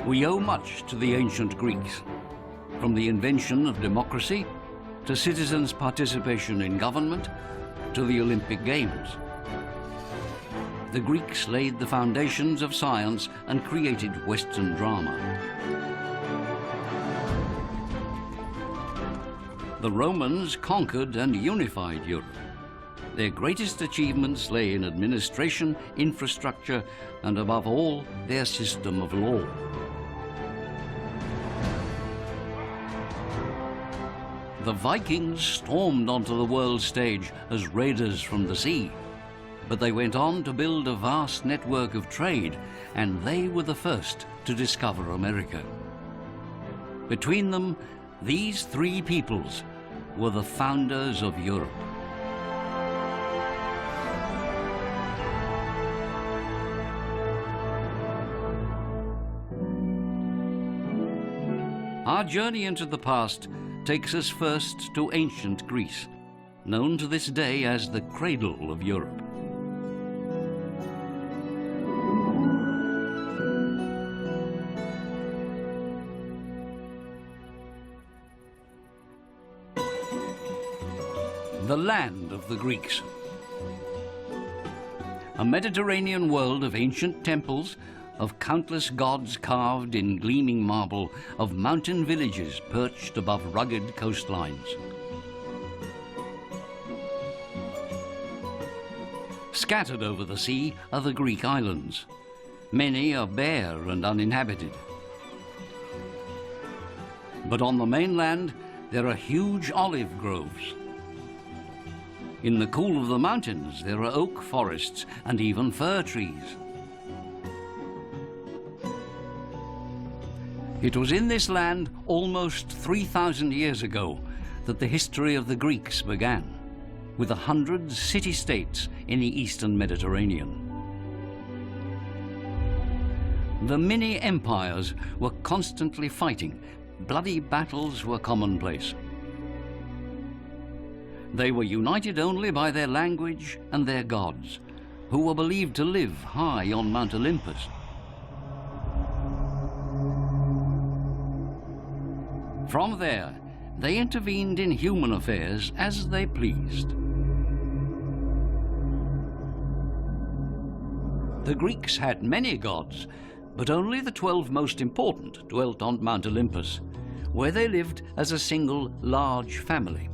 We owe much to the ancient Greeks, from the invention of democracy, to citizens' participation in government, to the Olympic Games. The Greeks laid the foundations of science and created Western drama. The Romans conquered and unified Europe. Their greatest achievements lay in administration, infrastructure, and above all, their system of law. The Vikings stormed onto the world stage as raiders from the sea, but they went on to build a vast network of trade, and they were the first to discover America. Between them, these three peoples were the founders of Europe. Our journey into the past takes us first to ancient Greece, known to this day as the cradle of Europe. The land of the Greeks. A Mediterranean world of ancient temples, of countless gods carved in gleaming marble, of mountain villages perched above rugged coastlines. Scattered over the sea are the Greek islands. Many are bare and uninhabited. But on the mainland, there are huge olive groves. In the cool of the mountains, there are oak forests and even fir trees. It was in this land almost 3,000 years ago that the history of the Greeks began, with 100 city-states in the eastern Mediterranean. The mini-empires were constantly fighting. Bloody battles were commonplace. They were united only by their language and their gods, who were believed to live high on Mount Olympus. From there, they intervened in human affairs as they pleased. The Greeks had many gods, but only the 12 most important dwelt on Mount Olympus, where they lived as a single large family.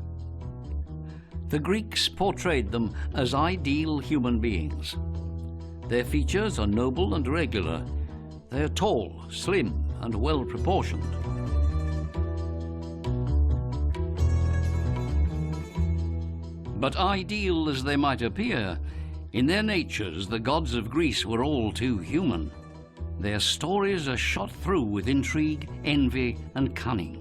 The Greeks portrayed them as ideal human beings. Their features are noble and regular. They are tall, slim, and well-proportioned. But ideal as they might appear, in their natures the gods of Greece were all too human. Their stories are shot through with intrigue, envy, and cunning.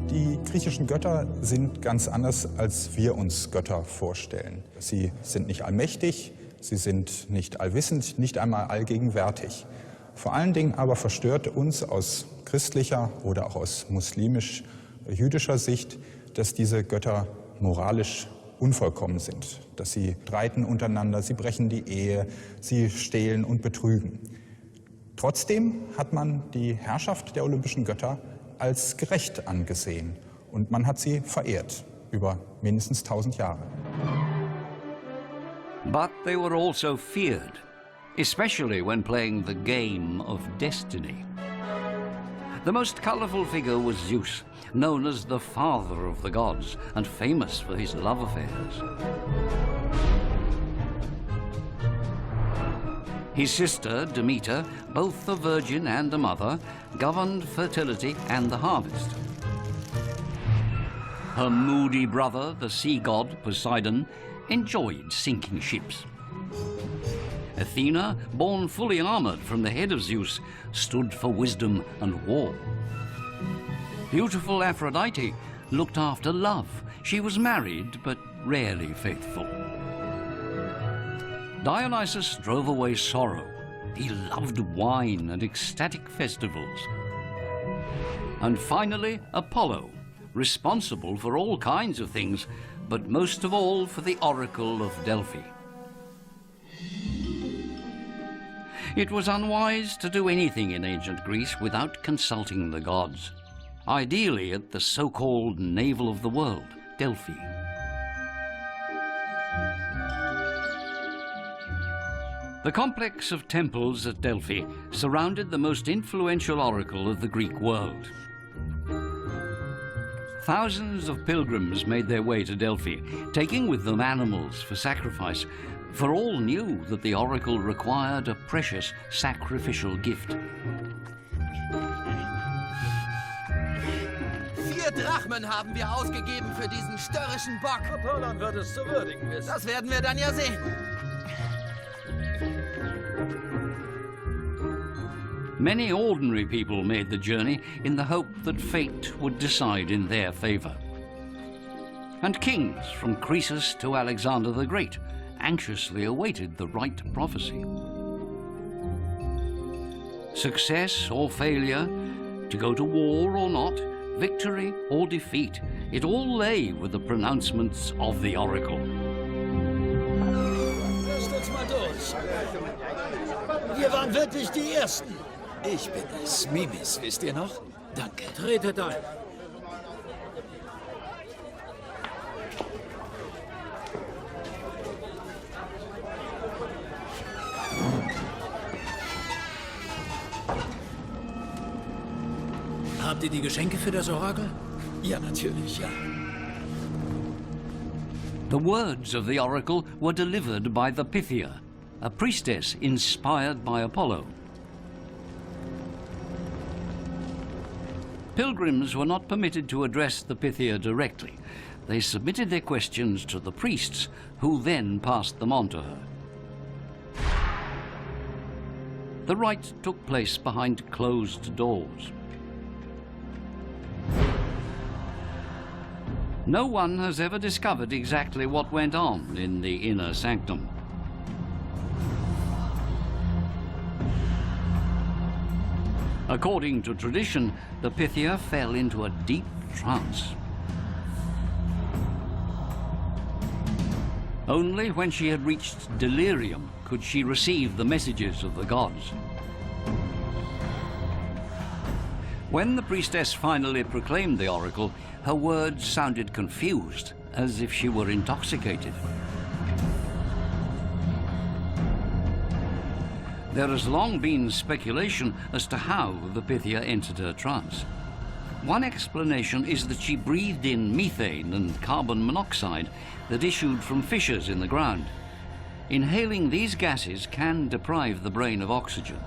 Die griechischen Götter sind ganz anders, als wir uns Götter vorstellen. Sie sind nicht allmächtig, sie sind nicht allwissend, nicht einmal allgegenwärtig. Vor allen Dingen aber verstört uns aus christlicher oder auch aus muslimisch-jüdischer Sicht, dass diese Götter moralisch unvollkommen sind, dass sie streiten untereinander, sie brechen die Ehe, sie stehlen und betrügen. Trotzdem hat man die Herrschaft der olympischen Götter als gerecht angesehen und man hat sie verehrt über mindestens 1000 Jahre. But they were also feared, especially when playing the game of destiny. The most colorful figure was Zeus, known as the father of the gods and famous for his love affairs. His sister, Demeter, both a virgin and a mother, governed fertility and the harvest. Her moody brother, the sea god Poseidon, enjoyed sinking ships. Athena, born fully armored from the head of Zeus, stood for wisdom and war. Beautiful Aphrodite looked after love. She was married, but rarely faithful. Dionysus drove away sorrow. He loved wine and ecstatic festivals. And finally, Apollo, responsible for all kinds of things, but most of all for the Oracle of Delphi. It was unwise to do anything in ancient Greece without consulting the gods, ideally at the so-called navel of the world, Delphi. The complex of temples at Delphi surrounded the most influential oracle of the Greek world. Thousands of pilgrims made their way to Delphi, taking with them animals for sacrifice, for all knew that the oracle required a precious sacrificial gift. 4 Drachmen haben wir ausgegeben für diesen störrischen Bock. Apollon wird es zu würdigen wissen. Das werden wir dann ja sehen. Many ordinary people made the journey in the hope that fate would decide in their favor. And kings from Croesus to Alexander the Great anxiously awaited the right prophecy. Success or failure, to go to war or not, victory or defeat, it all lay with the pronouncements of the oracle. Lasst uns mal durch. Wir waren wirklich die Ersten. Ich bin es, Mimis, wisst ihr noch? Danke. Tretet ein. Habt ihr die Geschenke für das Orakel? Ja, natürlich, ja. The words of the oracle were delivered by the Pythia, a priestess inspired by Apollo. Pilgrims were not permitted to address the Pythia directly. They submitted their questions to the priests, who then passed them on to her. The rite took place behind closed doors. No one has ever discovered exactly what went on in the inner sanctum. According to tradition, the Pythia fell into a deep trance. Only when she had reached delirium could she receive the messages of the gods. When the priestess finally proclaimed the oracle, her words sounded confused, as if she were intoxicated. There has long been speculation as to how the Pythia entered her trance. One explanation is that she breathed in methane and carbon monoxide that issued from fissures in the ground. Inhaling these gases can deprive the brain of oxygen.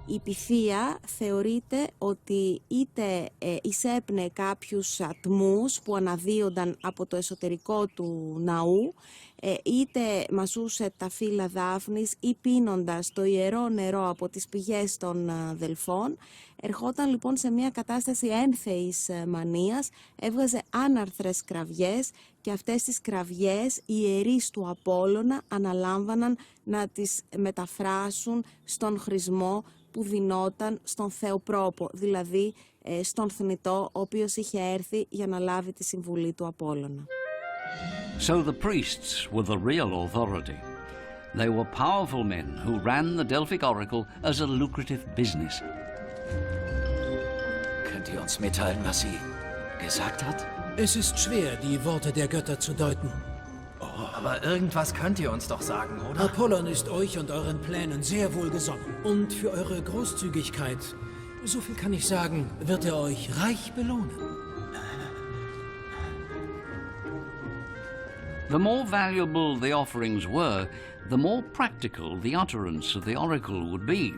Η Pythia θεωρείται ότι είτε εισέπνεε κάποιους ατμούς που αναδύονταν από το εσωτερικό του ναού, είτε μασούσε τα φύλλα δάφνης ή πίνοντας το ιερό νερό από τις πηγές των Δελφών. Ερχόταν λοιπόν σε μια κατάσταση ένθεης μανίας, έβγαζε άναρθρες κραυγές και αυτές τις κραυγές οι ιερείς του Απόλλωνα αναλάμβαναν να τις μεταφράσουν στον χρησμό που δινόταν στον Θεοπρόπο, δηλαδή στον θνητό, ο οποίος είχε έρθει για να λάβει τη συμβουλή του Απόλλωνα. So the priests were the real authority. They were powerful men who ran the Delphic oracle as a lucrative business. Könnt ihr uns mitteilen, was sie gesagt hat? Es ist schwer, die Worte der Götter zu deuten. Aber irgendwas könnt ihr uns doch sagen, oder? Apollon ist euch und euren Plänen sehr wohlgesonnen. Und für eure Großzügigkeit, so viel kann ich sagen, wird er euch reich belohnen. The more valuable the offerings were, the more practical the utterance of the oracle would be.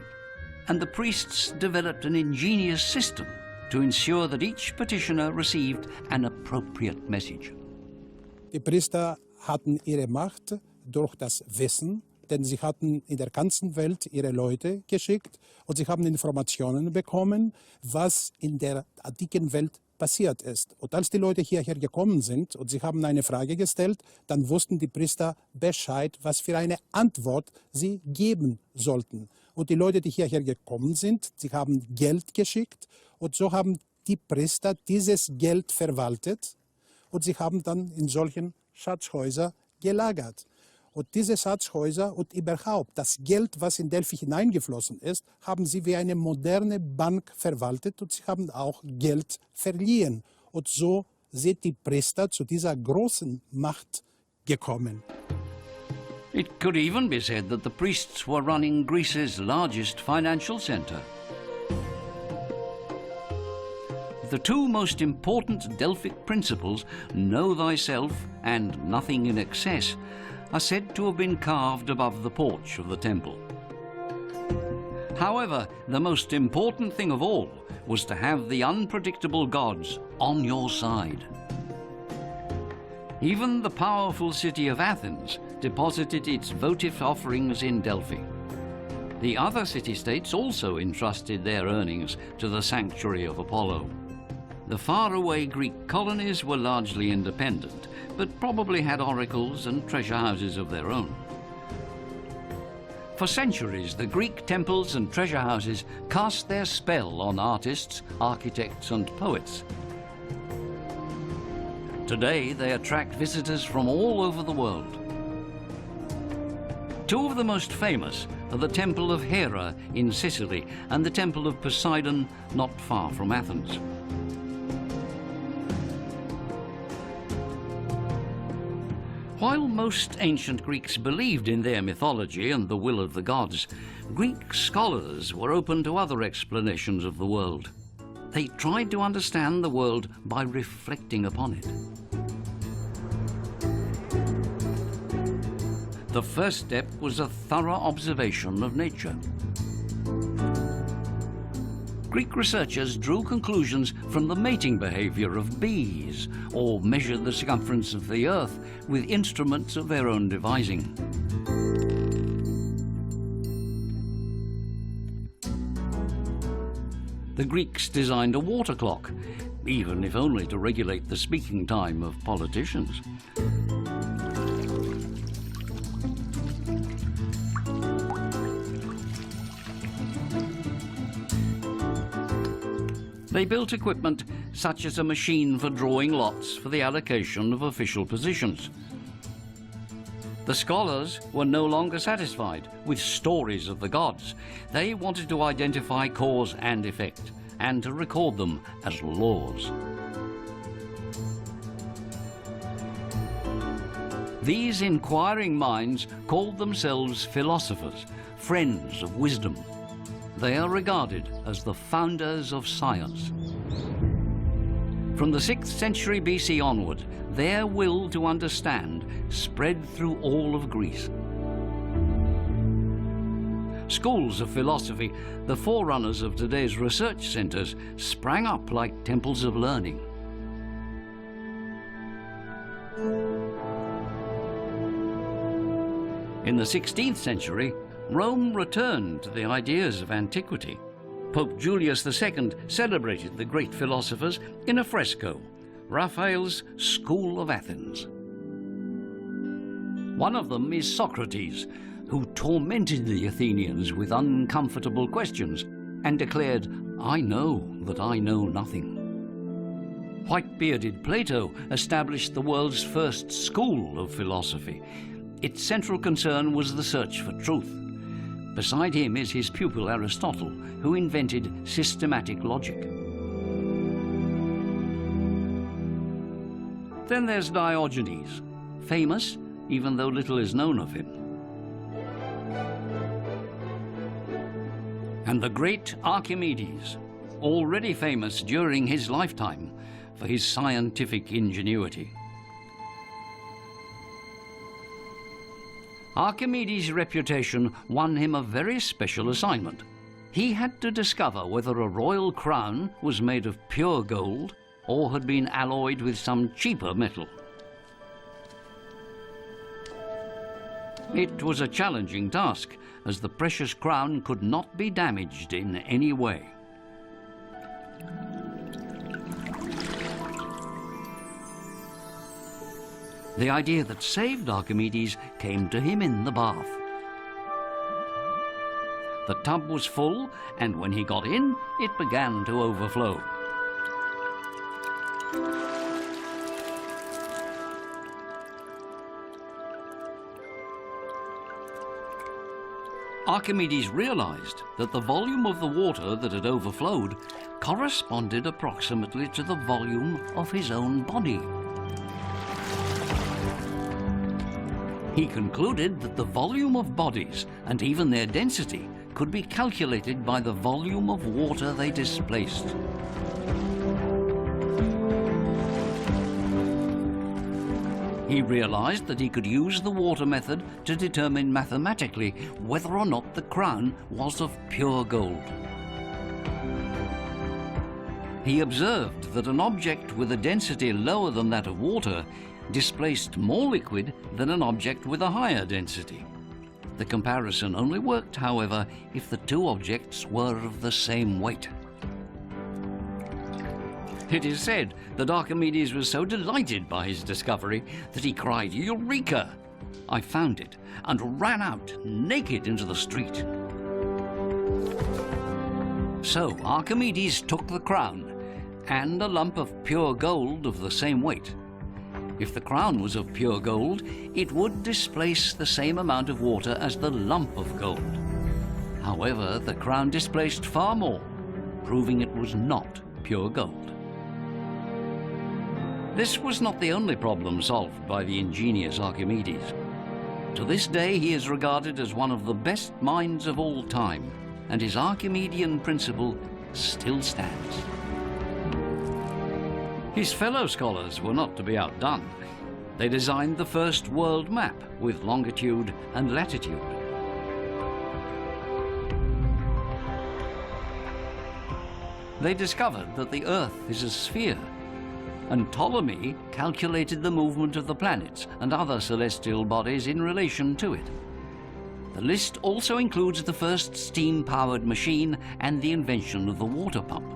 And the priests developed an ingenious system to ensure that each petitioner received an appropriate message. Die Priester hatten ihre Macht durch das Wissen, denn sie hatten in der ganzen Welt ihre Leute geschickt und sie haben Informationen bekommen, was in der antiken Welt passiert ist. Und als die Leute hierher gekommen sind und sie haben eine Frage gestellt, dann wussten die Priester Bescheid, was für eine Antwort sie geben sollten. Und die Leute, die hierher gekommen sind, sie haben Geld geschickt und so haben die Priester dieses Geld verwaltet und sie haben dann in solchen Schatzhäuser gelagert. Und diese Schatzhäuser und überhaupt das Geld, was in Delphi hineingeflossen ist, haben sie wie eine moderne Bank verwaltet und sie haben auch Geld verliehen. Und so sind die Priester zu dieser großen Macht gekommen. It could even be said that the priests were running Greece's largest financial centre. The two most important Delphic principles, know thyself and nothing in excess, are said to have been carved above the porch of the temple. However, the most important thing of all was to have the unpredictable gods on your side. Even the powerful city of Athens deposited its votive offerings in Delphi. The other city-states also entrusted their earnings to the sanctuary of Apollo. The faraway Greek colonies were largely independent, but probably had oracles and treasure houses of their own. For centuries, the Greek temples and treasure houses cast their spell on artists, architects, and poets. Today, they attract visitors from all over the world. Two of the most famous are the Temple of Hera in Sicily and the Temple of Poseidon not far from Athens. While most ancient Greeks believed in their mythology and the will of the gods, Greek scholars were open to other explanations of the world. They tried to understand the world by reflecting upon it. The first step was a thorough observation of nature. Greek researchers drew conclusions from the mating behavior of bees, or measured the circumference of the Earth with instruments of their own devising. The Greeks designed a water clock, even if only to regulate the speaking time of politicians. They built equipment such as a machine for drawing lots for the allocation of official positions. The scholars were no longer satisfied with stories of the gods. They wanted to identify cause and effect, and to record them as laws. These inquiring minds called themselves philosophers, friends of wisdom. They are regarded as the founders of science. From the 6th century BC onward, their will to understand spread through all of Greece. Schools of philosophy, the forerunners of today's research centers, sprang up like temples of learning. In the 16th century, Rome returned to the ideas of antiquity. Pope Julius II celebrated the great philosophers in a fresco, Raphael's School of Athens. One of them is Socrates, who tormented the Athenians with uncomfortable questions and declared, "I know that I know nothing." White-bearded Plato established the world's first school of philosophy. Its central concern was the search for truth. Beside him is his pupil Aristotle, who invented systematic logic. Then there's Diogenes, famous even though little is known of him. And the great Archimedes, already famous during his lifetime for his scientific ingenuity. Archimedes' reputation won him a very special assignment. He had to discover whether a royal crown was made of pure gold or had been alloyed with some cheaper metal. It was a challenging task, as the precious crown could not be damaged in any way. The idea that saved Archimedes came to him in the bath. The tub was full, and when he got in, it began to overflow. Archimedes realized that the volume of the water that had overflowed corresponded approximately to the volume of his own body. He concluded that the volume of bodies and even their density could be calculated by the volume of water they displaced. He realized that he could use the water method to determine mathematically whether or not the crown was of pure gold. He observed that an object with a density lower than that of water displaced more liquid than an object with a higher density. The comparison only worked, however, if the two objects were of the same weight. It is said that Archimedes was so delighted by his discovery that he cried, "Eureka!" I found it, and ran out naked into the street. So Archimedes took the crown and a lump of pure gold of the same weight. If the crown was of pure gold, it would displace the same amount of water as the lump of gold. However, the crown displaced far more, proving it was not pure gold. This was not the only problem solved by the ingenious Archimedes. To this day, he is regarded as one of the best minds of all time, and his Archimedean principle still stands. His fellow scholars were not to be outdone. They designed the first world map with longitude and latitude. They discovered that the Earth is a sphere, and Ptolemy calculated the movement of the planets and other celestial bodies in relation to it. The list also includes the first steam-powered machine and the invention of the water pump.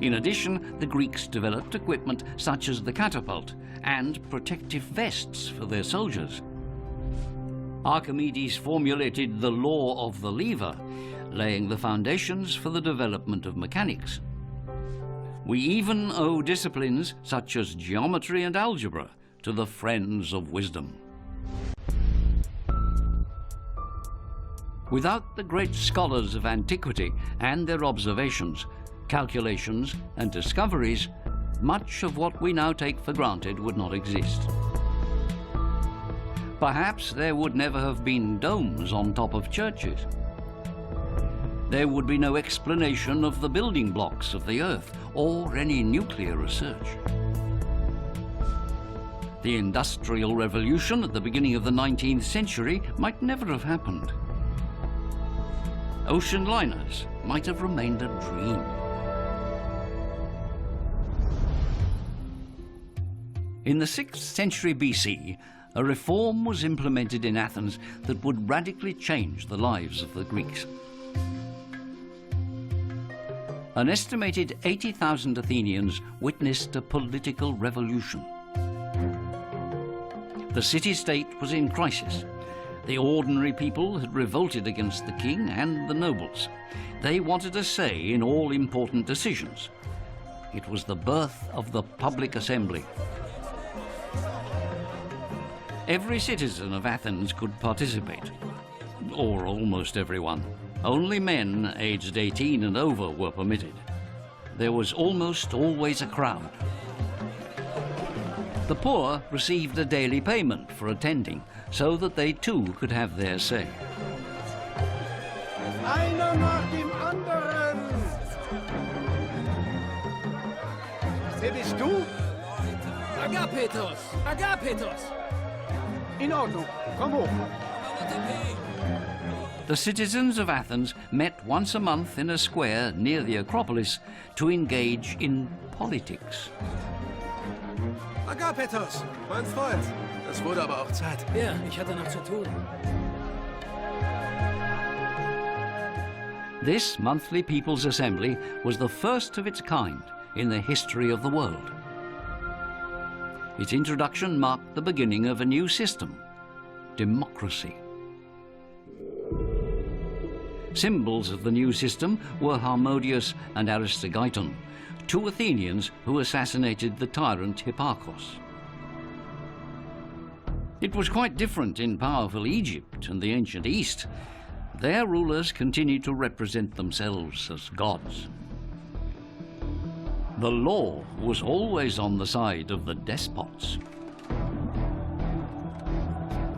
In addition, the Greeks developed equipment such as the catapult and protective vests for their soldiers. Archimedes formulated the law of the lever, laying the foundations for the development of mechanics. We even owe disciplines such as geometry and algebra to the friends of wisdom. Without the great scholars of antiquity and their observations, calculations and discoveries, much of what we now take for granted would not exist. Perhaps there would never have been domes on top of churches. There would be no explanation of the building blocks of the Earth or any nuclear research. The Industrial Revolution at the beginning of the 19th century might never have happened. Ocean liners might have remained a dream. In the 6th century BC, a reform was implemented in Athens that would radically change the lives of the Greeks. An estimated 80,000 Athenians witnessed a political revolution. The city-state was in crisis. The ordinary people had revolted against the king and the nobles. They wanted a say in all important decisions. It was the birth of the public assembly. Every citizen of Athens could participate, or almost everyone. Only men aged 18 and over were permitted. There was almost always a crowd. The poor received a daily payment for attending, so that they too could have their say. Einer nach dem anderen! Wer bist du? Agapetos! Agapetos! In Ordnung, komm hoch. The citizens of Athens met once a month in a square near the Acropolis to engage in politics. Agapetos, mein Freund. Es wurde aber auch Zeit. Ja, ich hatte noch zu tun. This monthly People's Assembly was the first of its kind in the history of the world. Its introduction marked the beginning of a new system, democracy. Symbols of the new system were Harmodius and Aristogeiton, two Athenians who assassinated the tyrant Hipparchus. It was quite different in powerful Egypt and the ancient East. Their rulers continued to represent themselves as gods. The law was always on the side of the despots.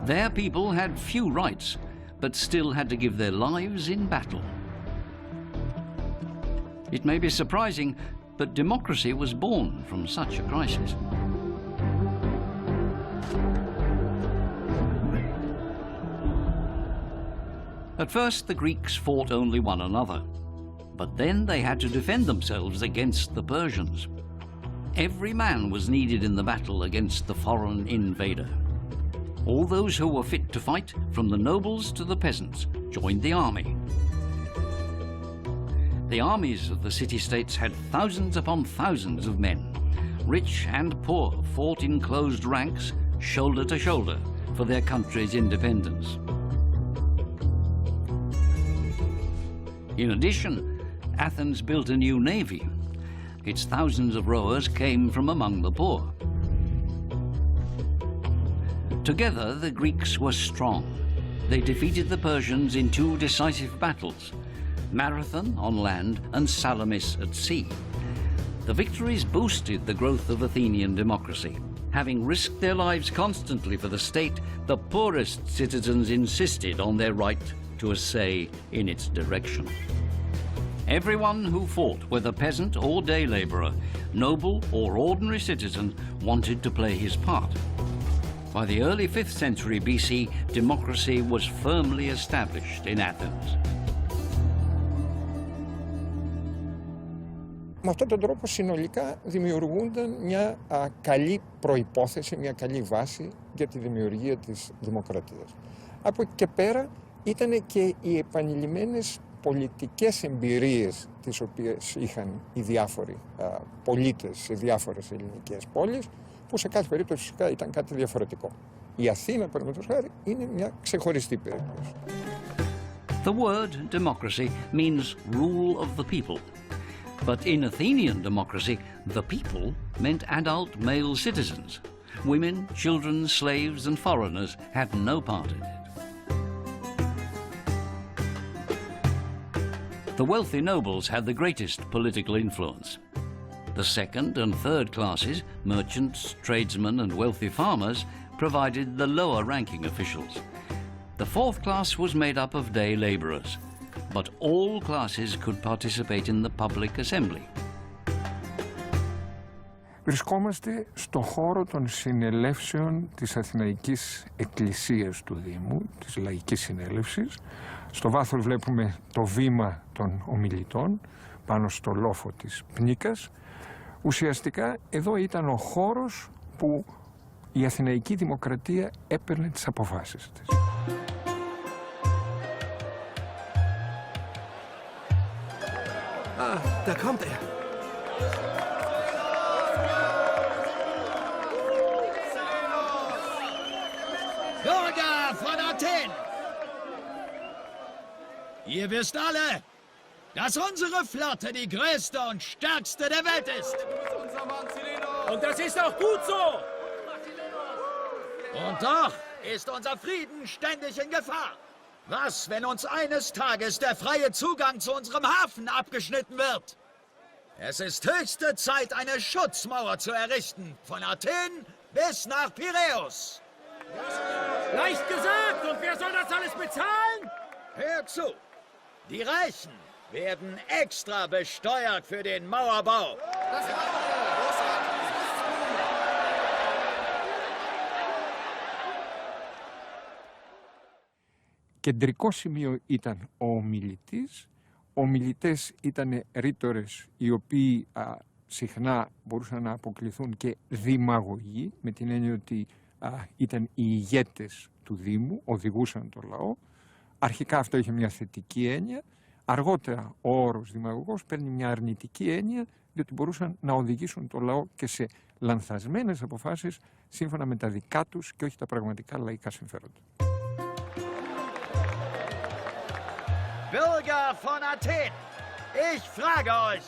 Their people had few rights, but still had to give their lives in battle. It may be surprising, but democracy was born from such a crisis. At first, the Greeks fought only one another, but then they had to defend themselves against the Persians. Every man was needed in the battle against the foreign invader. All those who were fit to fight, from the nobles to the peasants, joined the army. The armies of the city-states had thousands upon thousands of men. Rich and poor fought in closed ranks, shoulder to shoulder, for their country's independence. In addition, Athens built a new navy. Its thousands of rowers came from among the poor. Together, the Greeks were strong. They defeated the Persians in two decisive battles, Marathon on land and Salamis at sea. The victories boosted the growth of Athenian democracy. Having risked their lives constantly for the state, the poorest citizens insisted on their right to a say in its direction. Everyone who fought, whether peasant or day laborer, noble or ordinary citizen, wanted to play his part. By the early 5th century BC, democracy was firmly established in Athens. Με αυτόν τον τρόπο συνολικά δημιουργούνταν μια καλή προϋπόθεση, μια καλή βάση για τη δημιουργία της δημοκρατίας. Από εκεί και πέρα ήταν και οι επανειλημμένες πολιτικές εμπειρίες τις οποίες είχαν οι διάφοροι πολίτες σε διάφορες ελληνικές πόλεις, που σε κάθε περίπτωση φυσικά ήταν κάτι διαφορετικό. Η Αθήνα, παραδείγματος χάρη, είναι μια ξεχωριστή περίπτωση. The word democracy means rule of the people. But in Athenian democracy, the people meant adult male citizens. Women, children, slaves and foreigners had no part in it. The wealthy nobles had the greatest political influence. The second and third classes, merchants, tradesmen and wealthy farmers, provided the lower-ranking officials. The fourth class was made up of day labourers, but all classes could participate in the public assembly. Βρισκόμαστε στο χώρο των συνελεύσεων της Αθηναϊκής Εκκλησίας του Δήμου, της Λαϊκής Συνέλευσης. Στο βάθος βλέπουμε το βήμα των ομιλητών πάνω στο λόφο της Πνίκας. Ουσιαστικά εδώ ήταν ο χώρος που η Αθηναϊκή Δημοκρατία έπαιρνε τις αποφάσεις της. Ah, da kommt er. Bürger von Athen! Ihr wisst alle, dass unsere Flotte die größte und stärkste der Welt ist. Und das ist auch gut so! Und doch ist unser Frieden ständig in Gefahr. Was, wenn uns eines Tages der freie Zugang zu unserem Hafen abgeschnitten wird? Es ist höchste Zeit, eine Schutzmauer zu errichten, von Athen bis nach Piräus. Leicht gesagt! Und wer soll das alles bezahlen? Hört zu! Die Reichen werden extra besteuert für den Mauerbau. Κεντρικό σημείο ήταν ο ομιλητής. Ομιλητές ήταν ρήτορες οι οποίοι συχνά μπορούσαν να αποκληθούν και δημαγωγοί, με την έννοια ότι ήταν οι ηγέτες του Δήμου, οδηγούσαν το λαό. Αρχικά αυτό είχε μια θετική έννοια. Αργότερα ο όρος δημαγωγός παίρνει μια αρνητική έννοια, διότι μπορούσαν να οδηγήσουν το λαό και σε λανθασμένες αποφάσεις σύμφωνα με τα δικά τους και όχι τα πραγματικά λαϊκά συμφέροντα. Bürger von Athen, ich frage euch,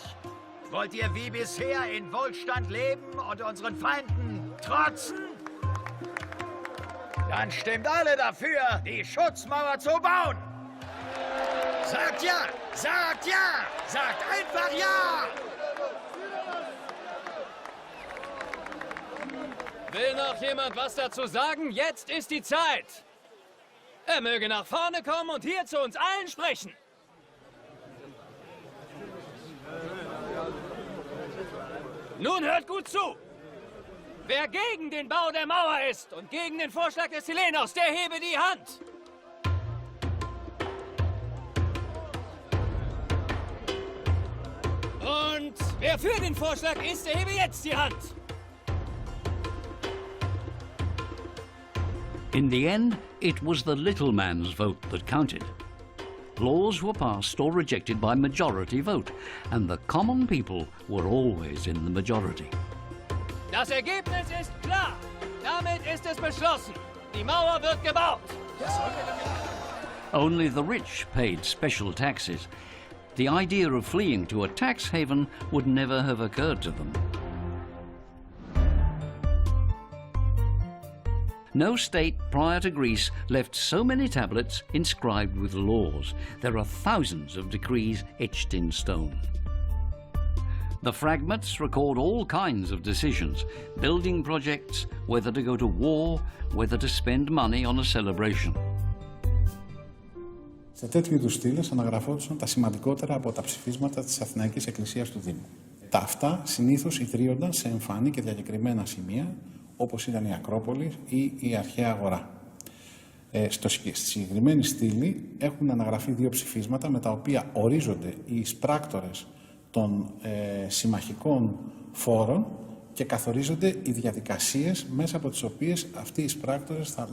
wollt ihr wie bisher in Wohlstand leben und unseren Feinden trotzen? Dann stimmt alle dafür, die Schutzmauer zu bauen. Sagt ja! Sagt ja! Sagt einfach ja! Will noch jemand was dazu sagen? Jetzt ist die Zeit. Er möge nach vorne kommen und hier zu uns allen sprechen. Nun hört gut zu. Wer gegen den Bau der Mauer ist und gegen den Vorschlag des Helenos, der hebe die Hand. Und wer für den Vorschlag ist, der hebe jetzt die Hand. In the end, it was the little man's vote that counted. Laws were passed or rejected by majority vote, and the common people were always in the majority. Das Ergebnis ist klar. Damit ist es beschlossen. Die Mauer wird gebaut. Only the rich paid special taxes. The idea of fleeing to a tax haven would never have occurred to them. No state prior to Greece left so many tablets inscribed with laws. There are thousands of decrees etched in stone. The fragments record all kinds of decisions, building projects, whether to go to war, whether to spend money on a celebration. Σε τέτοιου είδους στήλες αναγραφόντουσαν τα σημαντικότερα από τα ψηφίσματα της Αθηναϊκής Εκκλησίας του Δήμου. Τα αυτά συνήθως ιδρύονταν σε εμφανή και διακεκριμένα σημεία, όπως ήταν η Ακρόπολη ή η Αρχαία Αγορά. Στη συγκεκριμένη στήλη έχουν αναγραφεί δύο ψηφίσματα με τα οποία ορίζονται οι εισπράκτορες των συμμαχικών φόρων και καθορίζονται οι διαδικασίες μέσα από τις οποίες αυτοί οι εισπράκτορες θα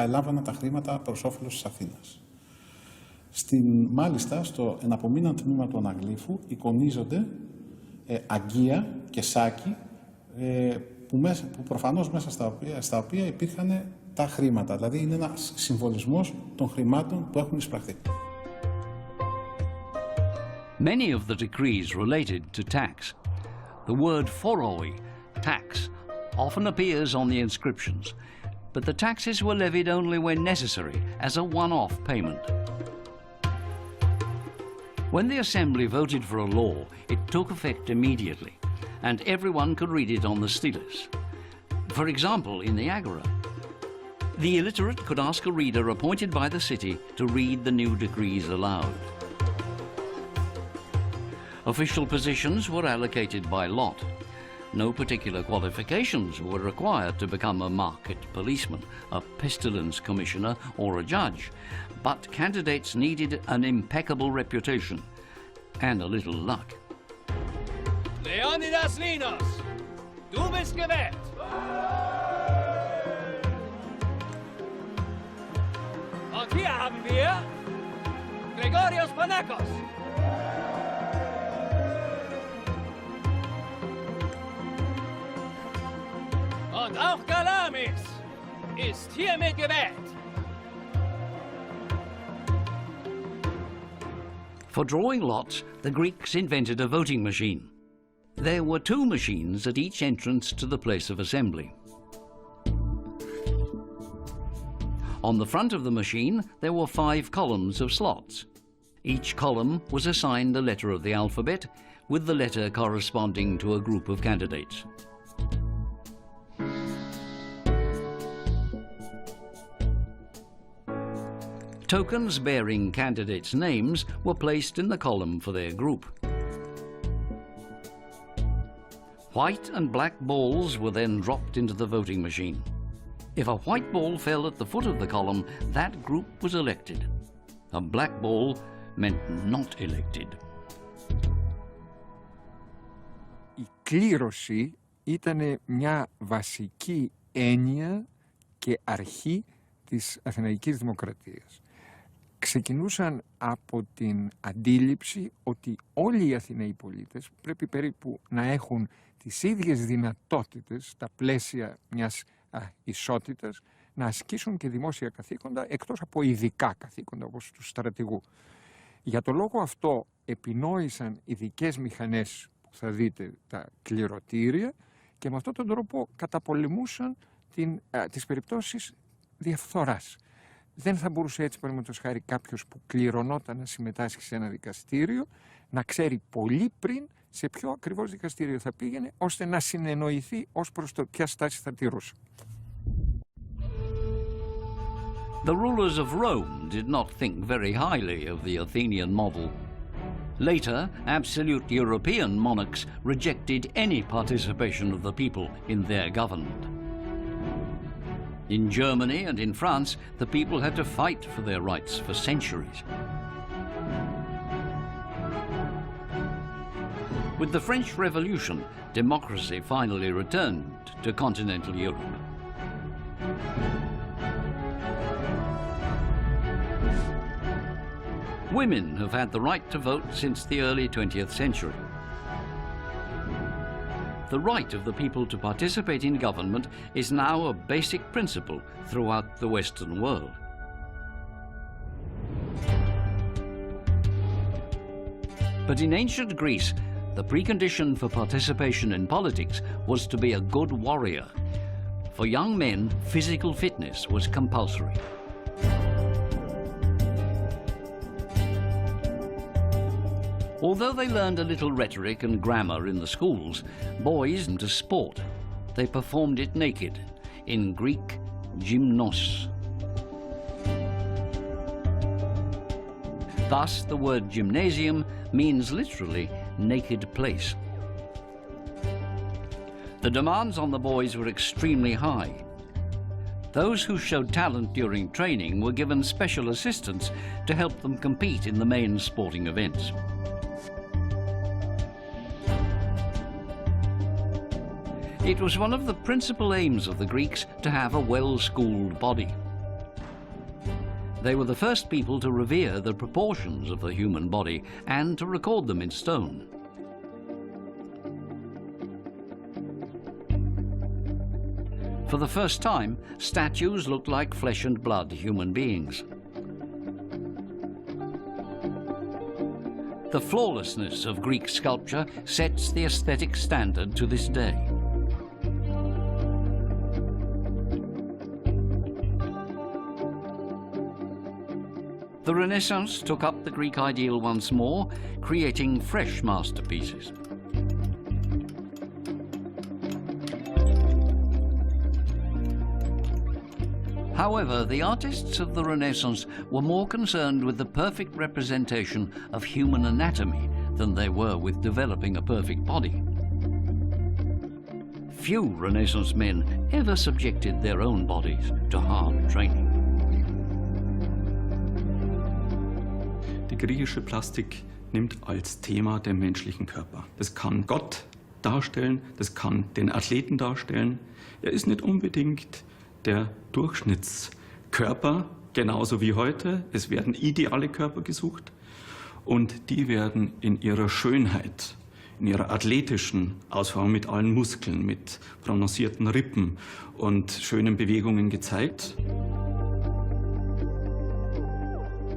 ελάμβαναν τα χρήματα προς όφελος της Αθήνας. Μάλιστα, στο εναπομείναν τμήμα του αναγλύφου εικονίζονται αγκία και σάκι που προφανώς μέσα στα οποία υπήρχαν τα χρήματα. Δηλαδή είναι ένας συμβολισμός των χρημάτων που έχουν εισπραχθεί. Many of the decrees related to tax. The word foroi, tax, often appears on the inscriptions, but the taxes were levied only when necessary, as a one-off payment. When the Assembly voted for a law, it took effect immediately, and everyone could read it on the stylus. For example, in the Agora, the illiterate could ask a reader appointed by the city to read the new decrees aloud. Official positions were allocated by lot. No particular qualifications were required to become a market policeman, a pestilence commissioner, or a judge, but candidates needed an impeccable reputation and a little luck. Leonidas Linos, du bist gewählt. Und hier haben wir Gregorios Panakos. Und auch Galamis ist hiermit gewählt. For drawing lots, the Greeks invented a voting machine. There were two machines at each entrance to the place of assembly. On the front of the machine, there were 5 columns of slots. Each column was assigned a letter of the alphabet, with the letter corresponding to a group of candidates. Tokens bearing candidates' names were placed in the column for their group. White and black balls were then dropped into the voting machine. If a white ball fell at the foot of the column, that group was elected. A black ball meant not elected. Η κλήρωση ήταν μια βασική έννοια και αρχή της Αθηναϊκής Δημοκρατίας. Ξεκινούσαν από την αντίληψη ότι όλοι οι Αθηναίοι πολίτες πρέπει περίπου να έχουν τις ίδιες δυνατότητες στα πλαίσια μιας ισότητας να ασκήσουν και δημόσια καθήκοντα εκτός από ειδικά καθήκοντα όπως του στρατηγού. Για το λόγο αυτό επινόησαν ειδικές μηχανές που θα δείτε τα κληρωτήρια και με αυτόν τον τρόπο καταπολεμούσαν τις περιπτώσεις διαφθοράς. Δεν θα μπορούσε έτσι, παραδείγματος χάρη, κάποιος που κληρονόταν να συμμετάσχει σε ένα δικαστήριο να ξέρει πολύ πριν σε ποιο ακριβώς δικαστήριο θα πήγαινε, ώστε να συνεννοηθεί ως προς το ποια στάση θα τηρούσε. The rulers of Rome did not think very highly of the Athenian model. Later, absolute European monarchs rejected any participation of the people in their government. In Germany and in France, the people had to fight for their rights for centuries. With the French Revolution, democracy finally returned to continental Europe. Women have had the right to vote since the early 20th century. The right of the people to participate in government is now a basic principle throughout the Western world. But in ancient Greece, the precondition for participation in politics was to be a good warrior. For young men, physical fitness was compulsory. Although they learned a little rhetoric and grammar in the schools, boys into sport. They performed it naked, in Greek, gymnos. Thus, the word gymnasium means literally naked place. The demands on the boys were extremely high. Those who showed talent during training were given special assistance to help them compete in the main sporting events. It was one of the principal aims of the Greeks to have a well-schooled body. They were the first people to revere the proportions of the human body and to record them in stone. For the first time, statues looked like flesh and blood human beings. The flawlessness of Greek sculpture sets the aesthetic standard to this day. The Renaissance took up the Greek ideal once more, creating fresh masterpieces. However, the artists of the Renaissance were more concerned with the perfect representation of human anatomy than they were with developing a perfect body. Few Renaissance men ever subjected their own bodies to hard training. Die griechische Plastik nimmt als Thema den menschlichen Körper. Das kann Gott darstellen, das kann den Athleten darstellen. Er ist nicht unbedingt der Durchschnittskörper, genauso wie heute. Es werden ideale Körper gesucht und die werden in ihrer Schönheit, in ihrer athletischen Ausformung mit allen Muskeln, mit prononcierten Rippen und schönen Bewegungen gezeigt.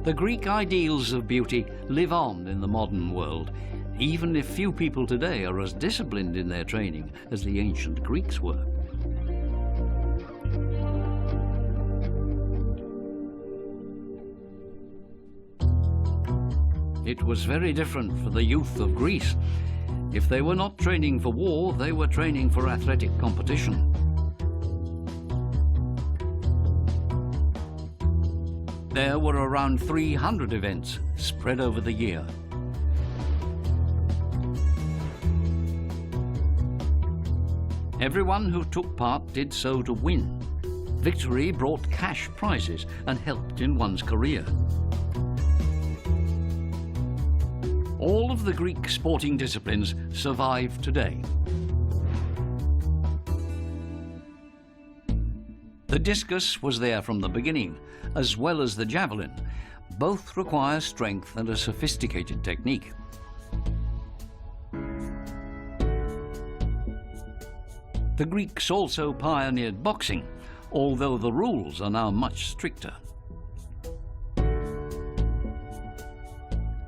The Greek ideals of beauty live on in the modern world, even if few people today are as disciplined in their training as the ancient Greeks were. It was very different for the youth of Greece. If they were not training for war, they were training for athletic competition. There were around 300 events spread over the year. Everyone who took part did so to win. Victory brought cash prizes and helped in one's career. All of the Greek sporting disciplines survive today. The discus was there from the beginning, as well as the javelin. Both require strength and a sophisticated technique. The Greeks also pioneered boxing, although the rules are now much stricter.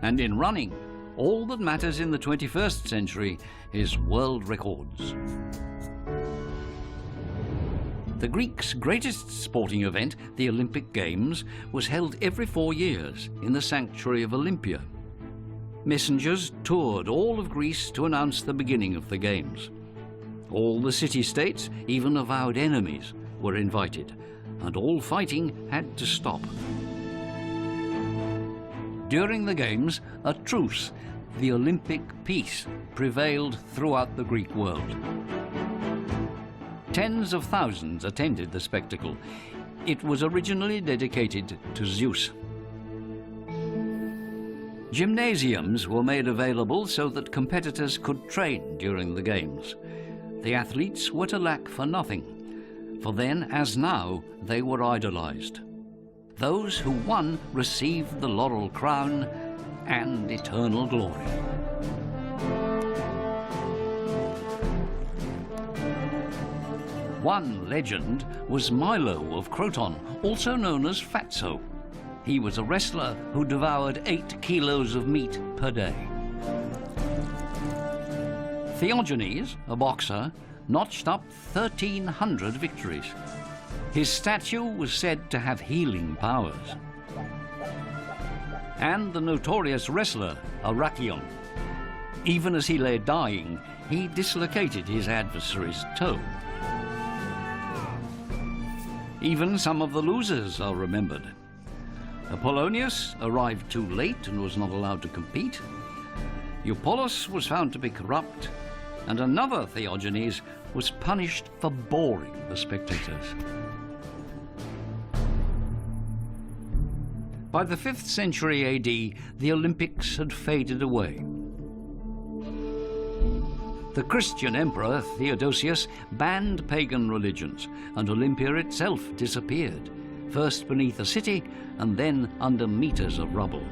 And in running, all that matters in the 21st century is world records. The Greeks' greatest sporting event, the Olympic Games, was held every 4 years in the sanctuary of Olympia. Messengers toured all of Greece to announce the beginning of the Games. All the city-states, even avowed enemies, were invited, and all fighting had to stop. During the Games, a truce, the Olympic peace, prevailed throughout the Greek world. Tens of thousands attended the spectacle. It was originally dedicated to Zeus. Gymnasiums were made available so that competitors could train during the Games. The athletes were to lack for nothing, for then, as now, they were idolized. Those who won received the laurel crown and eternal glory. One legend was Milo of Croton, also known as Fatso. He was a wrestler who devoured 8 kilos of meat per day. Theogenes, a boxer, notched up 1,300 victories. His statue was said to have healing powers. And the notorious wrestler, Arachion. Even as he lay dying, he dislocated his adversary's toe. Even some of the losers are remembered. Apollonius arrived too late and was not allowed to compete. Eupolis was found to be corrupt, and another Theogenes was punished for boring the spectators. By the 5th century AD, the Olympics had faded away. The Christian emperor Theodosius banned pagan religions, and Olympia itself disappeared, first beneath a city and then under meters of rubble.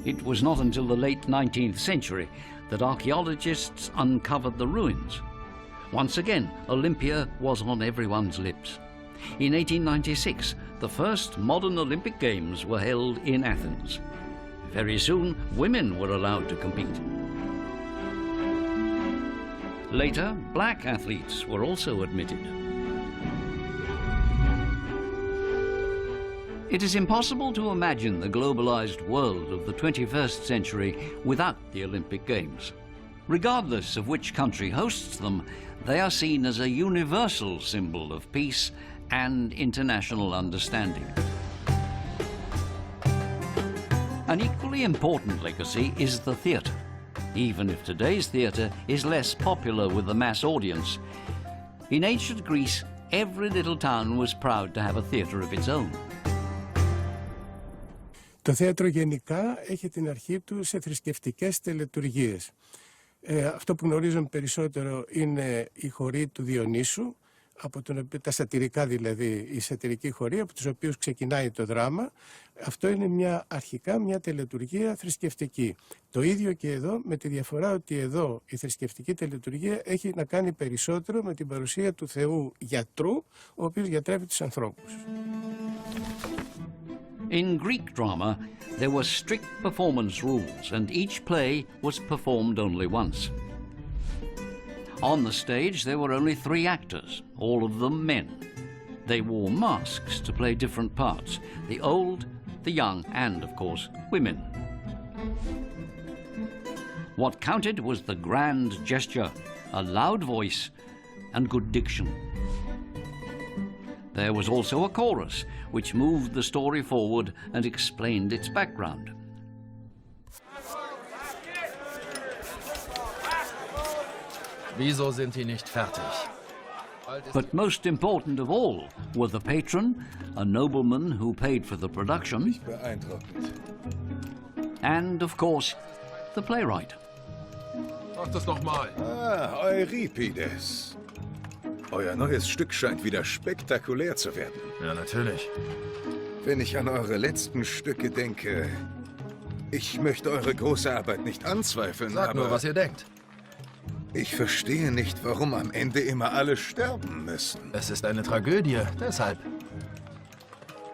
It was not until the late 19th century that archaeologists uncovered the ruins. Once again, Olympia was on everyone's lips. In 1896, the first modern Olympic Games were held in Athens. Very soon, women were allowed to compete. Later, black athletes were also admitted. It is impossible to imagine the globalized world of the 21st century without the Olympic Games. Regardless of which country hosts them, they are seen as a universal symbol of peace and international understanding. An equally important legacy is the theatre. Even if today's theatre is less popular with the mass audience, in ancient Greece, every little town was proud to have a theatre of its own. Το θέατρο γενικά έχει την αρχή του σε θρησκευτικές τελετουργίες. Αυτό που γνωρίζουμε περισσότερο είναι οι χοροί του Διονύσου, από τα σατυρικά δηλαδή, οι σατυρικοί χοροί, από τους οποίους ξεκινάει το δράμα. Αυτό είναι αρχικά μια τελετουργία θρησκευτική. Το ίδιο και εδώ, με τη διαφορά ότι εδώ η θρησκευτική τελετουργία έχει να κάνει περισσότερο με την παρουσία του Θεού γιατρού, ο οποίος γιατρεύει τους ανθρώπους. In Greek drama, there were strict performance rules, and each play was performed only once. On the stage, there were only 3 actors, all of them men. They wore masks to play different parts, the old, the young, and, of course, women. What counted was the grand gesture, a loud voice, and good diction. There was also a chorus, which moved the story forward and explained its background. Wieso sind die nicht fertig? But most important of all were the patron, a nobleman who paid for the production, and, of course, the playwright. Mach das noch mal. Ah, Euripides. Euer neues Stück scheint wieder spektakulär zu werden. Ja, natürlich. Wenn ich an eure letzten Stücke denke, ich möchte eure große Arbeit nicht anzweifeln, Sag aber nur, was ihr denkt. Ich verstehe nicht, warum am Ende immer alle sterben müssen. Es ist eine Tragödie, deshalb.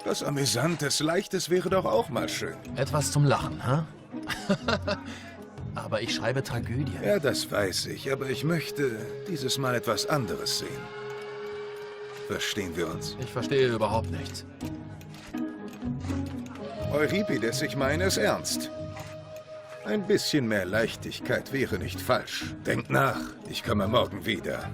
Was Amüsantes, Leichtes wäre doch auch mal schön. Etwas zum Lachen, hä? Aber ich schreibe Tragödien. Ja, das weiß ich, aber ich möchte dieses Mal etwas anderes sehen. Verstehen wir uns? Ich verstehe überhaupt nichts. Euripides, ich meine es ernst. Ein bisschen mehr Leichtigkeit wäre nicht falsch. Denkt nach, ich komme morgen wieder.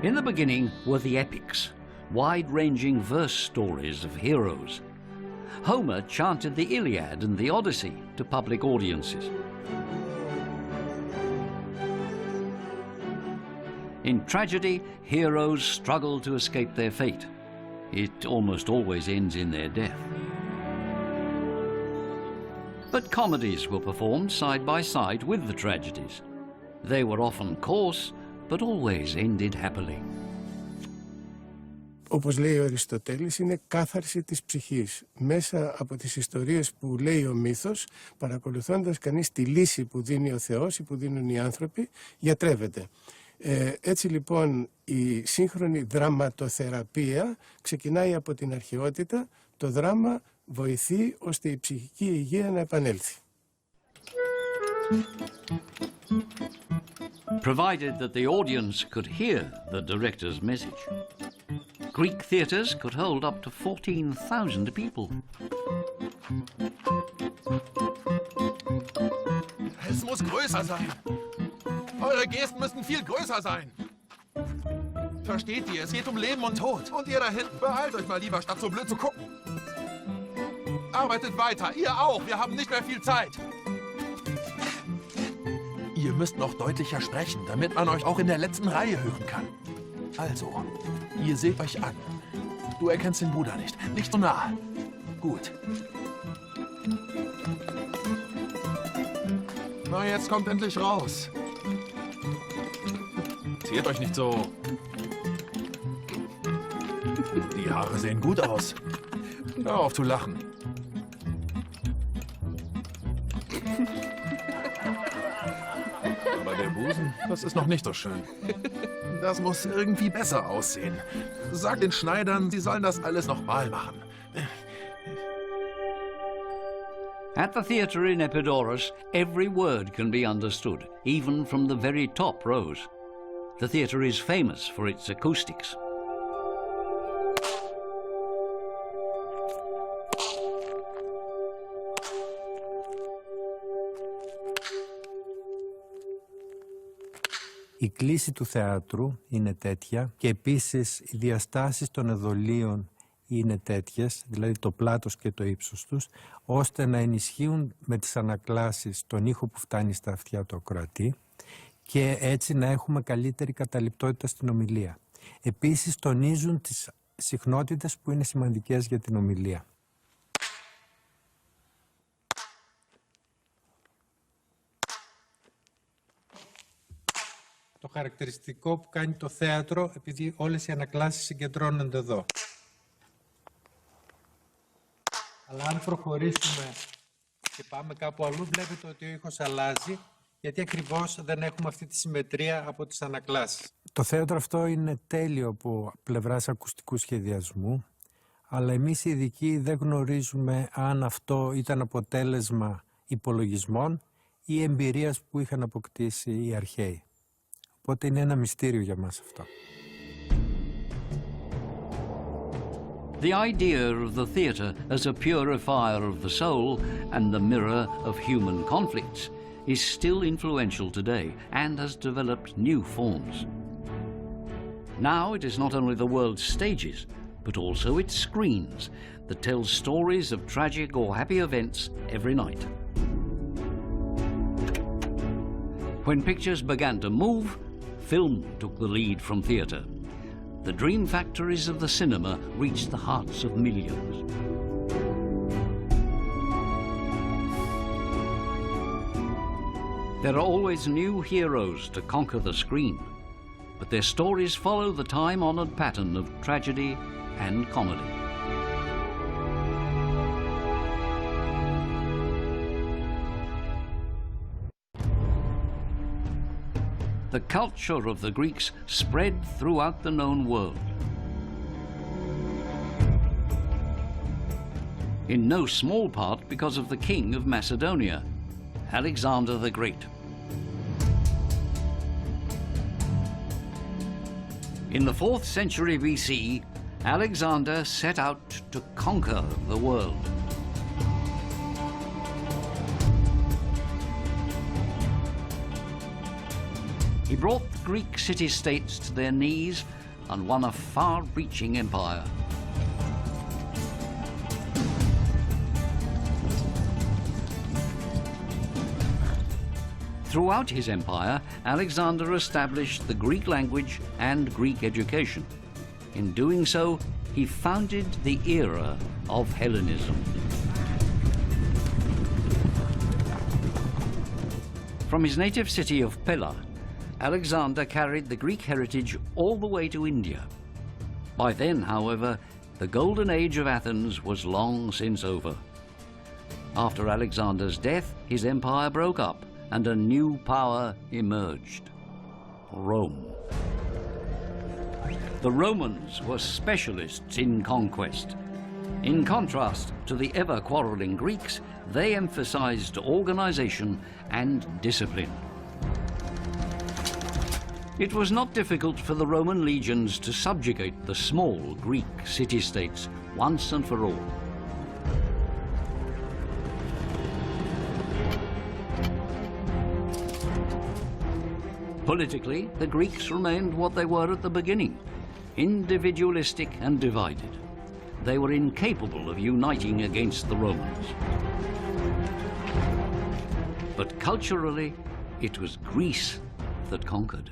In the beginning were the epics, wide-ranging verse stories of heroes. Homer chanted the Iliad and the Odyssey to public audiences. In tragedy, heroes struggle to escape their fate. It almost always ends in their death. But comedies were performed side by side with the tragedies. They were often coarse, but always ended happily. Όπως λέει ο Αριστοτέλης, είναι κάθαρση της ψυχής. Μέσα από τις ιστορίες που λέει ο μύθος, παρακολουθώντας κανείς τη λύση που δίνει ο Θεός ή που δίνουν οι άνθρωποι, γιατρεύεται. Έτσι λοιπόν η σύγχρονη δραματοθεραπεία ξεκινάει από την αρχαιότητα. Το δράμα βοηθεί ώστε η ψυχική υγεία να επανέλθει. Provided that the audience could hear the director's message. Greek theatres could hold up to 14,000 people. Es muss größer sein. Eure Gesten müssen viel größer sein. Versteht ihr? Es geht um Leben und Tod. Und ihr da hinten, beeilt euch mal lieber, statt so blöd zu gucken. Arbeitet weiter, ihr auch. Wir haben nicht mehr viel Zeit. Ihr müsst noch deutlicher sprechen, damit man euch auch in der letzten Reihe hören kann. Also, ihr seht euch an. Du erkennst den Bruder nicht. Nicht so nah. Gut. Na, jetzt kommt endlich raus. Ziert euch nicht so. Die Haare sehen gut aus. Hör auf zu lachen. Aber der Busen, das ist noch nicht so schön. Das muss irgendwie besser aussehen. Sag den Schneidern, sie sollen das alles nochmal machen. At the theatre in Epidaurus, every word can be understood, even from the very top rows. The theatre is famous for its acoustics. Η κλίση του θεάτρου είναι τέτοια και επίσης οι διαστάσεις των εδωλίων είναι τέτοιες, δηλαδή το πλάτος και το ύψος τους, ώστε να ενισχύουν με τις ανακλάσεις τον ήχο που φτάνει στα αυτιά του ακροατή και έτσι να έχουμε καλύτερη καταληπτότητα στην ομιλία. Επίσης τονίζουν τις συχνότητες που είναι σημαντικές για την ομιλία. Το χαρακτηριστικό που κάνει το θέατρο, επειδή όλες οι ανακλάσεις συγκεντρώνονται εδώ. Αλλά αν προχωρήσουμε και πάμε κάπου αλλού, βλέπετε ότι ο ήχος αλλάζει, γιατί ακριβώς δεν έχουμε αυτή τη συμμετρία από τις ανακλάσεις. Το θέατρο αυτό είναι τέλειο από πλευράς ακουστικού σχεδιασμού, αλλά εμείς οι ειδικοί δεν γνωρίζουμε αν αυτό ήταν αποτέλεσμα υπολογισμών ή εμπειρίας που είχαν αποκτήσει οι αρχαίοι. Οπότε είναι ένα μυστήριο για μας αυτό. The idea of the theatre as a purifier of the soul and the mirror of human conflicts is still influential today and has developed new forms. Now it is not only the world's stages, but also its screens that tell stories of tragic or happy events every night. When pictures began to move, film took the lead from theatre. The dream factories of the cinema reached the hearts of millions. There are always new heroes to conquer the screen, but their stories follow the time-honored pattern of tragedy and comedy. The culture of the Greeks spread throughout the known world. in no small part because of the king of Macedonia, Alexander the Great. In the 4th century BC, Alexander set out to conquer the world. He brought the Greek city-states to their knees and won a far-reaching empire. Throughout his empire, Alexander established the Greek language and Greek education. In doing so, he founded the era of Hellenism. From his native city of Pella, Alexander carried the Greek heritage all the way to India. By then, however, the golden age of Athens was long since over. After Alexander's death, his empire broke up and a new power emerged: Rome. The Romans were specialists in conquest. In contrast to the ever-quarreling Greeks, they emphasized organization and discipline. It was not difficult for the Roman legions to subjugate the small Greek city-states once and for all. Politically, the Greeks remained what they were at the beginning: individualistic and divided. They were incapable of uniting against the Romans. But culturally, it was Greece that conquered.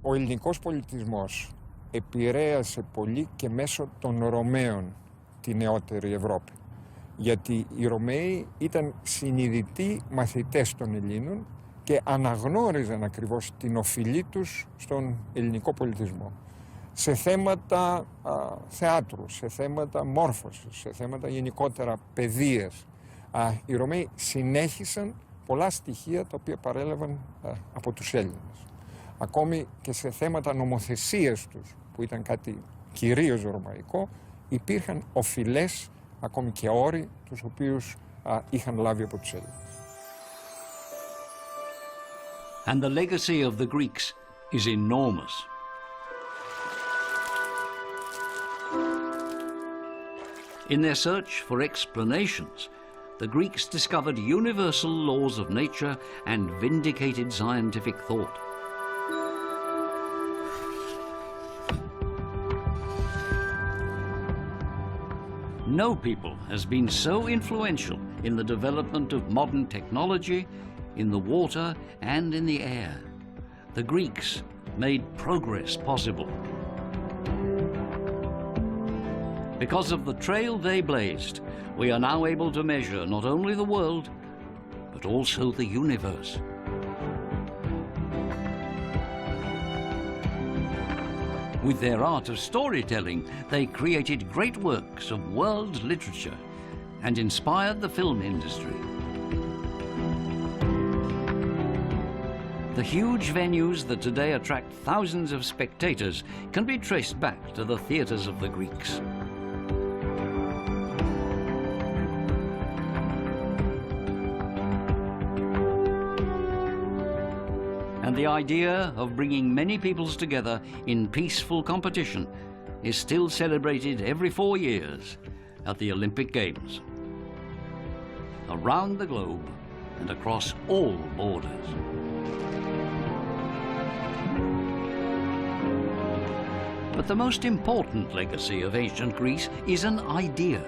Ο ελληνικός πολιτισμός επηρέασε πολύ και μέσω των Ρωμαίων τη νεότερη Ευρώπη. Γιατί οι Ρωμαίοι ήταν συνειδητοί μαθητές των Ελλήνων και αναγνώριζαν ακριβώς την οφειλή τους στον ελληνικό πολιτισμό. Σε θέματα θεάτρου, σε θέματα μόρφωσης, σε θέματα γενικότερα παιδείας. Οι Ρωμαίοι συνέχισαν πολλά στοιχεία τα οποία παρέλαβαν από τους Έλληνες. Ακόμη και σε θέματα νομοθεσίας τους, που ήταν κάτι κυρίως ρωμαϊκό, υπήρχαν οφειλές, ακόμη και όροι, τους οποίους είχαν λάβει από τους Έλληνες. And the legacy of the Greeks is enormous. In their search for explanations, the Greeks discovered universal laws of nature and vindicated scientific thought. No people has been so influential in the development of modern technology, in the water and in the air. The Greeks made progress possible. Because of the trail they blazed, we are now able to measure not only the world, but also the universe. With their art of storytelling, they created great works of world literature and inspired the film industry. The huge venues that today attract thousands of spectators can be traced back to the theatres of the Greeks. And the idea of bringing many peoples together in peaceful competition is still celebrated every 4 years at the Olympic Games. Around the globe and across all borders. But the most important legacy of ancient Greece is an idea.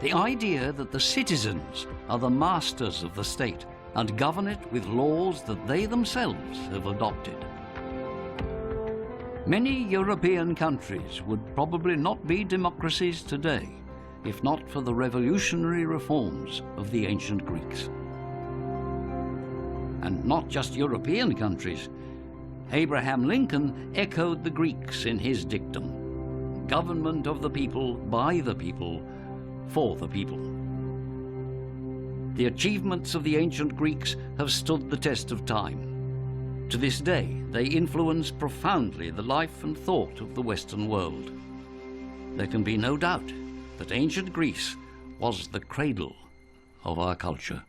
The idea that the citizens are the masters of the state and govern it with laws that they themselves have adopted. Many European countries would probably not be democracies today if not for the revolutionary reforms of the ancient Greeks. And not just European countries. Abraham Lincoln echoed the Greeks in his dictum: government of the people, by the people, for the people. The achievements of the ancient Greeks have stood the test of time. To this day, they influence profoundly the life and thought of the Western world. There can be no doubt that ancient Greece was the cradle of our culture.